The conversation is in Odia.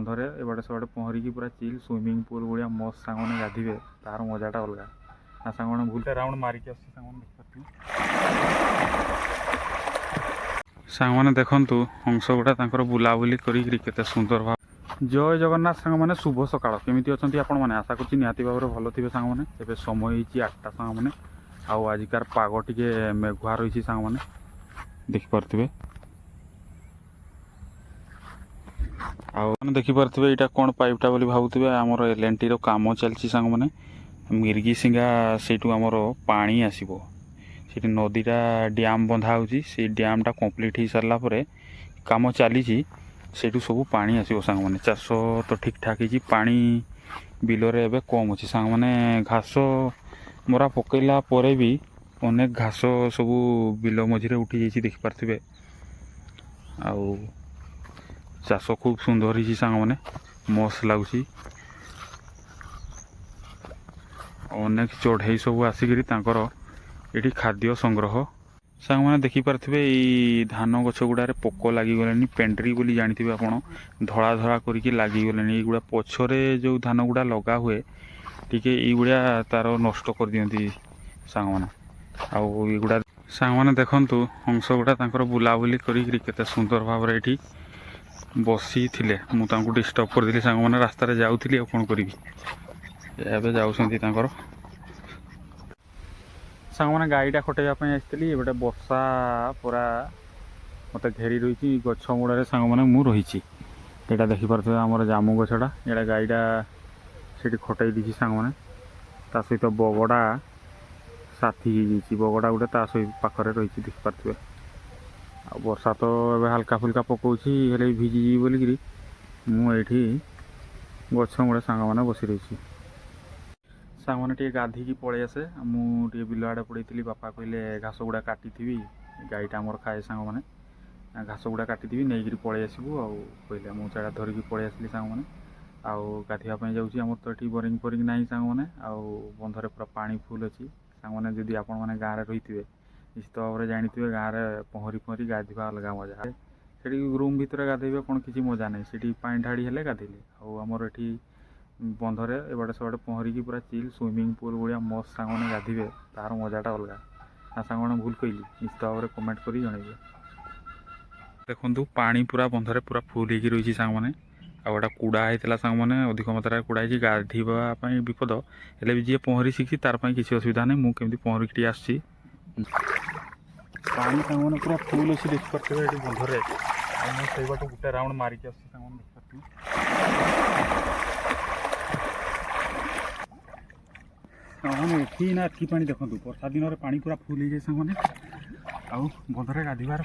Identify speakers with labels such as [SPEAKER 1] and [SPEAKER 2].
[SPEAKER 1] ବନ୍ଧରେ ଏବାଟେ ସେବାଟେ ପହଁରିକି ପୁରା ଚିଲ୍ ସୁଇମିଂ ପୁଲ୍ ଭଳିଆ ମସ୍ତ ସାଙ୍ଗମାନେ ଗାଧିବେ ତାର ମଜାଟା ଅଲଗା। ନା ସାଙ୍ଗମାନେ ଭୁଲଟେ ରାଉଣ୍ଡ ମାରିକି ଆସୁଛି ସାଙ୍ଗମାନେ ଦେଖିପାରୁଥିବେ। ସାଙ୍ଗମାନେ ଦେଖନ୍ତୁ ହଂସଗୁଡ଼ା ତାଙ୍କର ବୁଲାବୁଲି କରିକିରି କେତେ ସୁନ୍ଦର ଭାବ। ଜୟ ଜଗନ୍ନାଥ ସାଙ୍ଗମାନେ, ଶୁଭ ସକାଳ। କେମିତି ଅଛନ୍ତି ଆପଣମାନେ? ଆଶା କରୁଛି ନିହାତି ଭାବରେ ଭଲ ଥିବେ ସାଙ୍ଗମାନେ। ଏବେ ସମୟ ହେଇଛି 8ଟା ସାଙ୍ଗମାନେ, ଆଉ ଆଜିକାର ପାଗ ଟିକେ ମେଘୁଆ ରହିଛି ସାଙ୍ଗମାନେ, ଦେଖିପାରୁଥିବେ। ଆଉ ଦେଖିପାରୁଥିବେ ଏଇଟା କ'ଣ ପାଇପ୍ଟା ବୋଲି ଭାବୁଥିବେ, ଆମର L&Tର କାମ ଚାଲିଛି ସାଙ୍ଗମାନେ। ମିର୍ଗିସିଙ୍ଗା ସେଇଠୁ ଆମର ପାଣି ଆସିବ, ସେଇଠି ନଦୀଟା ଡ୍ୟାମ୍ ବନ୍ଧା ହେଉଛି। ସେଇ ଡ୍ୟାମ୍ଟା କମ୍ପ୍ଲିଟ୍ ହେଇସାରିଲା ପରେ କାମ ଚାଲିଛି, ସେଇଠୁ ସବୁ ପାଣି ଆସିବ ସାଙ୍ଗମାନେ। ଚାଷ ତ ଠିକ୍ ଠାକ୍ ହେଇଛି, ପାଣି ବିଲରେ ଏବେ କମ୍ ଅଛି ସାଙ୍ଗମାନେ। ଘାସ ମରା ପକାଇଲା ପରେ ବି ଅନେକ ଘାସ ସବୁ ବିଲ ମଝିରେ ଉଠିଯାଇଛି ଦେଖିପାରୁଥିବେ। ଆଉ ଚାଷ ଖୁବ୍ ସୁନ୍ଦର ହେଇଛି ସାଙ୍ଗମାନେ, ମସ୍ତ ଲାଗୁଛି। ଅନେକ ଚଢ଼େଇ ସବୁ ଆସିକିରି ତାଙ୍କର ଏଠି ଖାଦ୍ୟ ସଂଗ୍ରହ। ସାଙ୍ଗମାନେ ଦେଖିପାରୁଥିବେ ଏଇ ଧାନ ଗଛ ଗୁଡ଼ାରେ ପୋକ ଲାଗିଗଲେଣି। ପେଣ୍ଡ୍ରି ବୋଲି ଜାଣିଥିବେ ଆପଣ, ଧଳା ଧଳା କରିକି ଲାଗିଗଲେଣି। ଏଇଗୁଡ଼ା ପଛରେ ଯେଉଁ ଧାନ ଗୁଡ଼ା ଲଗା ହୁଏ ଟିକେ ଏଇଗୁଡ଼ା ତାର ନଷ୍ଟ କରିଦିଅନ୍ତି ସାଙ୍ଗମାନେ। ଆଉ ଏଇଗୁଡ଼ା ସାଙ୍ଗମାନେ ଦେଖନ୍ତୁ ହଂସ ଗୁଡ଼ା ତାଙ୍କର ବୁଲାବୁଲି କରିକିରି କେତେ ସୁନ୍ଦର ଭାବରେ ଏଠି ବସିଥିଲେ। ମୁଁ ତାଙ୍କୁ ଡିଷ୍ଟର୍ବ କରିଦେଲି ସାଙ୍ଗମାନେ, ରାସ୍ତାରେ ଯାଉଥିଲି ଆଉ କ'ଣ କରିବି। ଏବେ ଯାଉଛନ୍ତି ତାଙ୍କର। ସାଙ୍ଗମାନେ ଗାଈଟା ଖଟେଇବା ପାଇଁ ଆସିଥିଲି। ଏବେଟେ ବର୍ଷା ପୁରା ମୋତେ ଘେରି ରହିଛି। ଗଛ ମୂଳରେ ସାଙ୍ଗମାନେ ମୁଁ ରହିଛି। ଏଇଟା ଦେଖିପାରୁଥିବେ ଆମର ଜାମୁ ଗଛଟା। ଏଇଟା ଗାଈଟା ସେଠି ଖଟେଇ ଦେଇଛି ସାଙ୍ଗମାନେ। ତା ସହିତ ବଗଡ଼ା ସାଥୀ ହେଇଯାଇଛି। ବଗଡ଼ା ଗୋଟେ ତା ସହିତ ପାଖରେ ରହିଛି ଦେଖିପାରୁଥିବେ। ଆଉ ବର୍ଷା ତ ଏବେ ହାଲକା ଫୁଲକା ପକାଉଛି, ହେଲେ ଭିଜିଯିବି ବୋଲିକିରି ମୁଁ ଏଇଠି ଗଛ ମୂଳେ ସାଙ୍ଗମାନେ ବସି ରହିଛି। ସାଙ୍ଗମାନେ ଟିକେ ଗାଧୋଇକି ପଳେଇ ଆସେ। ମୁଁ ଟିକେ ବିଲ ଆଡ଼େ ପଳେଇଥିଲି। ବାପା କହିଲେ ଘାସ ଗୁଡ଼ା କାଟିଥିବି, ଗାଈଟା ଆମର ଖାଏ ସାଙ୍ଗମାନେ, ଘାସ ଗୁଡ଼ା କାଟିଥିବି ନେଇକିରି ପଳେଇ ଆସିବୁ ଆଉ କହିଲେ। ମୁଁ ସେଇଟା ଧରିକି ପଳେଇ ଆସିଲି ସାଙ୍ଗମାନେ। ଆଉ ଗାଧୋଇବା ପାଇଁ ଯାଉଛି। ଆମର ତ ଏଠି ବୋରିଂ ଫୋରିଂ ନାହିଁ ସାଙ୍ଗମାନେ, ଆଉ ବନ୍ଧରେ ପୁରା ପାଣି ଫୁଲ୍ ଅଛି ସାଙ୍ଗମାନେ। ଯଦି ଆପଣମାନେ ଗାଁରେ ରହିଥିବେ ନିଶ୍ଚିତ ଭାବରେ ଜାଣିଥିବେ, ଗାଁରେ ପହଁରି ପହଁରି ଗାଧୋଇବା ଅଲଗା ମଜା। ସେଠି ରୁମ୍ ଭିତରେ ଗାଧୋଇବେ କ'ଣ କିଛି ମଜା ନାହିଁ, ସେଠି ପାଣି ଢାଳି ହେଲେ ଗାଧୋଇଲେ। ଆଉ ଆମର ଏଠି ବନ୍ଧରେ ଏବାଟେ ସେବାଟେ ପହଁରିକି ପୁରା ଚିଲ୍ ସୁଇମିଂ ପୁଲ୍ ଭଳିଆ ମସ୍ତ ସାଙ୍ଗମାନେ ଗାଧିବେ ତାର ମଜାଟା ଅଲଗା। ନା ସାଙ୍ଗମାନେ ଭୁଲ କହିଲି? ନିଶ୍ଚିତ ଭାବରେ କମେଣ୍ଟ କରି ଜଣାଇବେ। ଦେଖନ୍ତୁ ପାଣି ପୁରା ବନ୍ଧରେ ପୁରା ଫୁଲ୍ ହେଇକି ରହିଛି ସାଙ୍ଗମାନେ। ଆଉ ଏଇଟା କୁଡ଼ା ହେଇଥିଲା ସାଙ୍ଗମାନେ, ଅଧିକ ମାତ୍ରାରେ କୁଡ଼ା ହେଇଛି। ଗାଧୋଇବା ପାଇଁ ବିପଦ, ହେଲେ ବି ଯିଏ ପହଁରି ଶିଖିଛି ତାର ପାଇଁ କିଛି ଅସୁବିଧା ନାହିଁ। ମୁଁ କେମିତି ପହଁରିକି ଟିକେ ଆସିଛି। ପାଣି ସାଙ୍ଗମାନେ ପୁରା ଫୁଲ୍ ଅଛି ଦେଖିପାରୁଥିବେ ଏଠି ବନ୍ଧରେ। ଆଉ ମୁଁ ସେଇ ବାଟୁ ଗୋଟେ ରାଉଣ୍ଡ ମାରିକି ଆସିଛି ସାଙ୍ଗମାନେ ଦେଖିପାରୁଥିବେ। ସାଙ୍ଗମାନେ ଏଠି ନା ଏଠି ପାଣି ଦେଖନ୍ତୁ, ବର୍ଷା ଦିନରେ ପାଣି ପୁରା ଫୁଲ୍ ହେଇଯାଏ ସାଙ୍ଗମାନେ। ଆଉ ବନ୍ଧରେ ଗାଧୋଇବାର